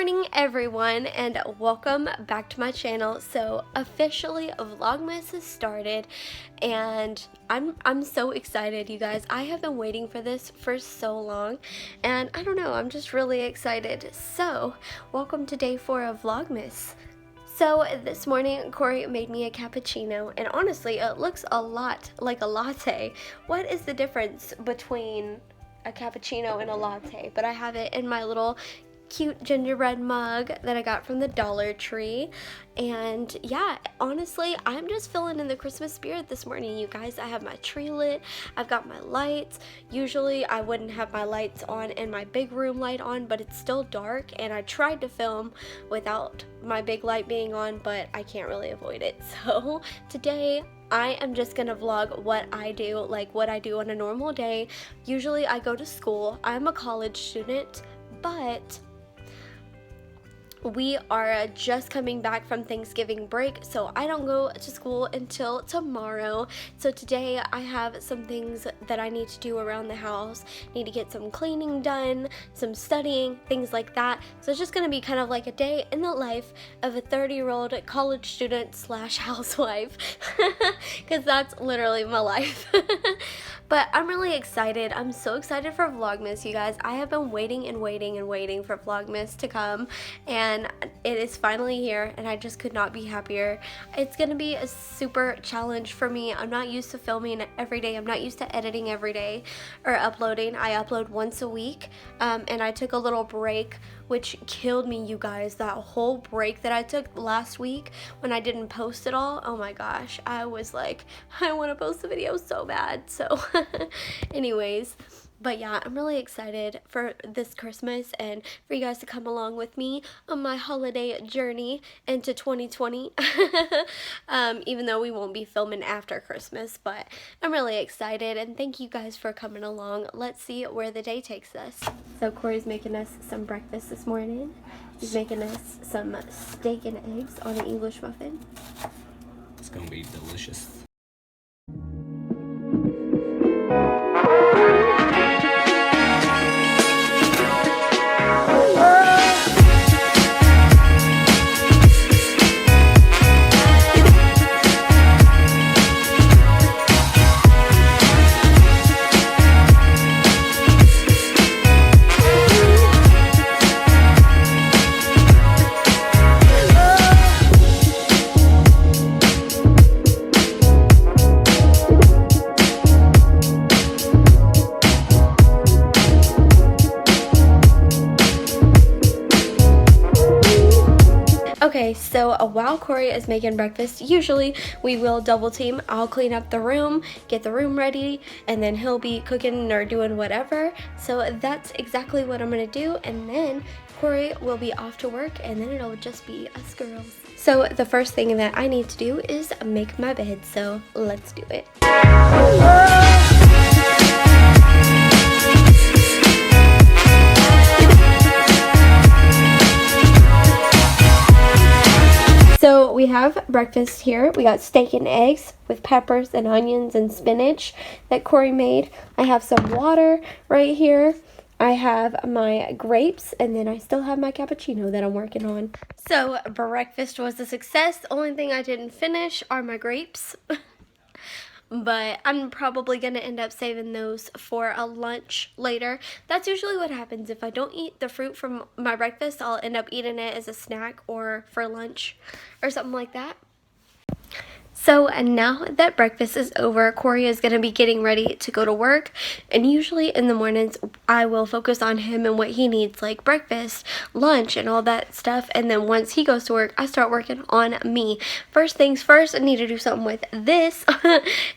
morning everyone, and welcome back to my channel. So officially Vlogmas has started and I'm so excited, you guys. I have been waiting for this for so long and I don't know, I'm just really excited. So welcome to day 4 of Vlogmas. So this morning Corey made me a cappuccino and honestly it looks a lot like a latte. What is the difference between a cappuccino and a latte? But I have it in my little cute gingerbread mug that I got from the Dollar Tree. And yeah, honestly, I'm just feeling in the Christmas spirit this morning, you guys. I have my tree lit, I've got my lights. Usually I wouldn't have my lights on and my big room light on, but it's still dark and I tried to film without my big light being on, but I can't really avoid it. So today I am just gonna vlog what I do, like what I do on a normal day. Usually I go to school. I'm a college student, but we are just coming back from Thanksgiving break, so I don't go to school until tomorrow. So today I have some things that I need to do around the house. Need to get some cleaning done, some studying, things like that. So it's just gonna be kind of like a day in the life of a 30-year-old college student slash housewife, because that's literally my life. But I'm really excited. I'm so excited for Vlogmas, you guys. I have been waiting and waiting and waiting for Vlogmas to come, and it is finally here, and I just could not be happier. It's gonna be a super challenge for me. I'm not used to filming every day. I'm not used to editing every day or uploading. I upload once a week, and I took a little break, which killed me, you guys. That whole break that I took last week when I didn't post at all, oh my gosh, I was like, I want to post the video so bad. So anyways, but yeah, I'm really excited for this Christmas and for you guys to come along with me on my holiday journey into 2020. Even though we won't be filming after Christmas, but I'm really excited and thank you guys for coming along. Let's see where the day takes us. So Corey's making us some breakfast this morning. He's making us some steak and eggs on an English muffin. It's gonna be delicious. Okay, so while Corey is making breakfast, usually we will double team. I'll clean up the room, get the room ready, and then he'll be cooking or doing whatever. So that's exactly what I'm gonna do, and then Corey will be off to work, and then it'll just be us girls. So the first thing that I need to do is make my bed, so let's do it. So we have breakfast here. We got steak and eggs with peppers and onions and spinach that Corey made. I have some water right here. I have my grapes, and then I still have my cappuccino that I'm working on. So breakfast was a success. The only thing I didn't finish are my grapes. But I'm probably going to end up saving those for a lunch later. That's usually what happens. If I don't eat the fruit from my breakfast, I'll end up eating it as a snack or for lunch or something like that. So now that breakfast is over, Corey is going to be getting ready to go to work, and usually in the mornings I will focus on him and what he needs, like breakfast, lunch, and all that stuff, and then once he goes to work, I start working on me. First things first, I need to do something with this,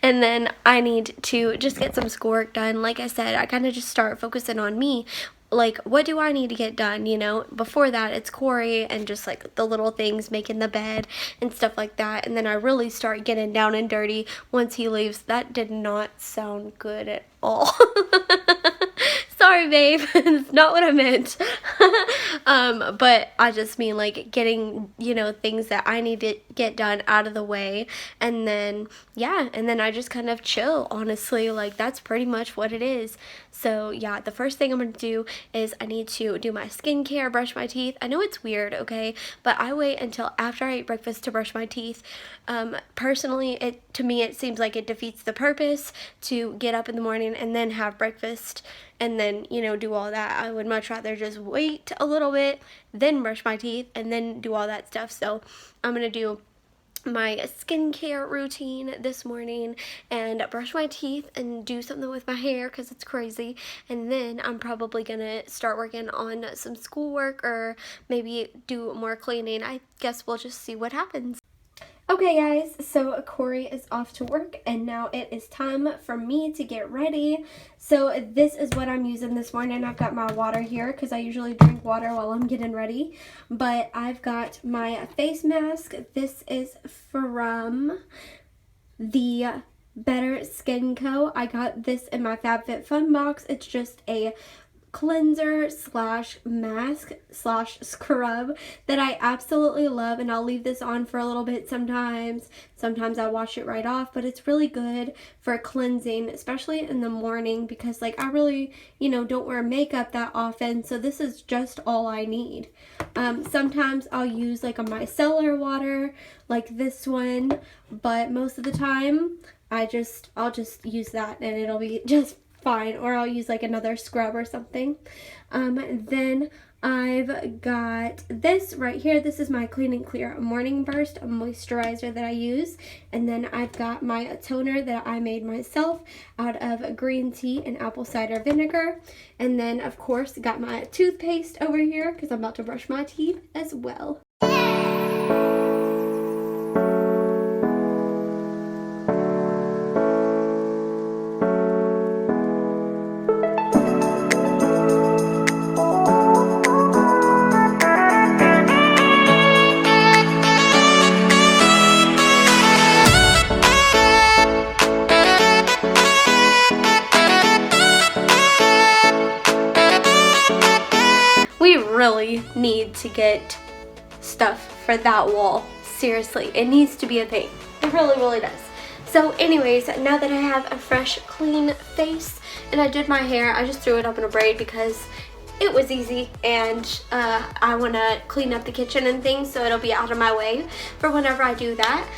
and then I need to just get some schoolwork done. Like I said, I kind of just start focusing on me. Like, what do I need to get done, you know? Before that, it's Corey and just, like, the little things, making the bed and stuff like that. And then I really start getting down and dirty once he leaves. That did not sound good at all. sorry, babe. It's not what I meant. But I just mean like getting, you know, things that I need to get done out of the way. And then, yeah, and then I just kind of chill, honestly. Like, that's pretty much what it is. So, yeah, the first thing I'm going to do is I need to do my skincare, brush my teeth. I know it's weird, okay? But I wait until after I eat breakfast to brush my teeth. Personally, to me, it seems like it defeats the purpose to get up in the morning and then have breakfast and then, you know, do all that. I would much rather just wait a little bit, then brush my teeth, and then do all that stuff. So I'm going to do my skincare routine this morning and brush my teeth and do something with my hair because it's crazy, and then I'm probably gonna start working on some schoolwork or maybe do more cleaning. I guess we'll just see what happens. Okay guys, so Corey is off to work and now it is time for me to get ready. So this is what I'm using this morning. I've got my water here because I usually drink water while I'm getting ready. But I've got my face mask. This is from the Better Skin Co. I got this in my FabFitFun box. It's just a cleanser slash mask slash scrub that I absolutely love, and I'll leave this on for a little bit sometimes I wash it right off, but it's really good for cleansing, especially in the morning, because like I really, you know, don't wear makeup that often, so this is just all I need. Sometimes I'll use like a micellar water like this one, but most of the time I'll just use that and it'll be just fine, or I'll use like another scrub or something. Then I've got this right here. This is my Clean and Clear Morning Burst, a moisturizer that I use. And then I've got my toner that I made myself out of green tea and apple cider vinegar. And then of course got my toothpaste over here because I'm about to brush my teeth as well. We really need to get stuff for that wall. Seriously, it needs to be a thing. It really, really does. So anyways, now that I have a fresh, clean face and I did my hair, I just threw it up in a braid because it was easy, and I want to clean up the kitchen and things, so it'll be out of my way for whenever I do that.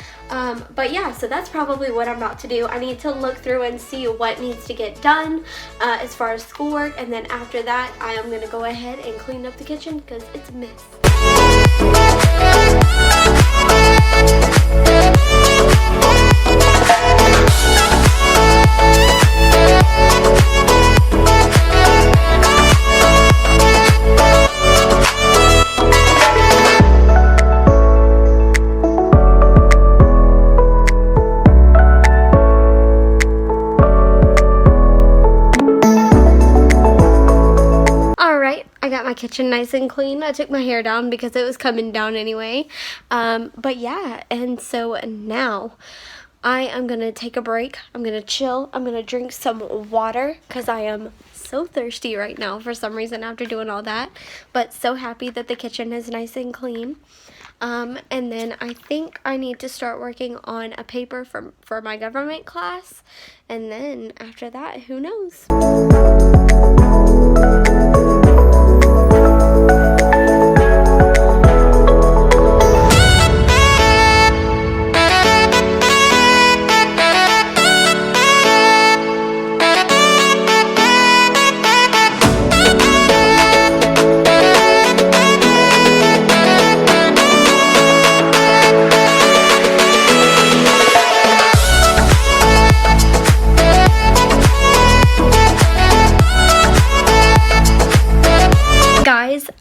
But yeah, so that's probably what I'm about to do. I need to look through and see what needs to get done as far as schoolwork, and then after that I am going to go ahead and clean up the kitchen because it's a mess. My kitchen nice and clean. I took my hair down because it was coming down anyway. But yeah, and so now I am gonna take a break. I'm gonna chill. I'm gonna drink some water because I am so thirsty right now for some reason after doing all that. But so happy that the kitchen is nice and clean. And then I think I need to start working on a paper for my government class. And then after that, who knows?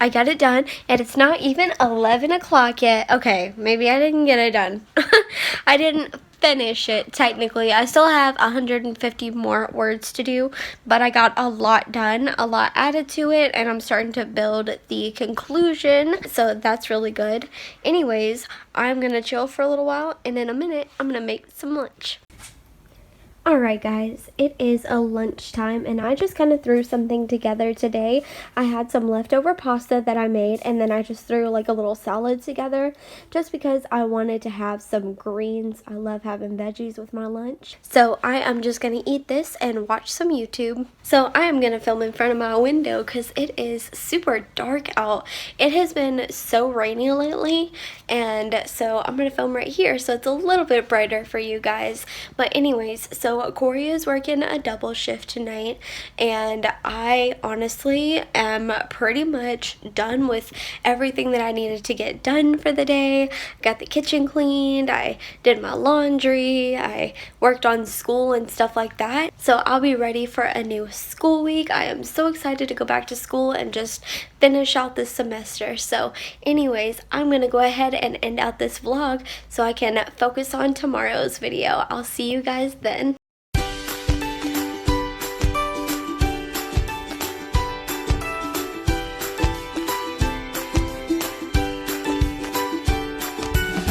I got it done, and it's not even 11 o'clock yet. Okay, maybe I didn't get it done. I didn't finish it, technically. I still have 150 more words to do, but I got a lot done, a lot added to it, and I'm starting to build the conclusion, so that's really good. Anyways, I'm gonna chill for a little while, and in a minute, I'm gonna make some lunch. Alright guys, it is a lunchtime and I just kind of threw something together today. I had some leftover pasta that I made and then I just threw like a little salad together just because I wanted to have some greens. I love having veggies with my lunch. So I am just going to eat this and watch some YouTube. So I am going to film in front of my window because it is super dark out. It has been so rainy lately and so I'm going to film right here so it's a little bit brighter for you guys. But anyways, so Corey is working a double shift tonight and I honestly am pretty much done with everything that I needed to get done for the day. Got the kitchen cleaned, I did my laundry, I worked on school and stuff like that. So I'll be ready for a new school week. I am so excited to go back to school and just finish out this semester. So anyways, I'm gonna go ahead and end out this vlog so I can focus on tomorrow's video. I'll see you guys then.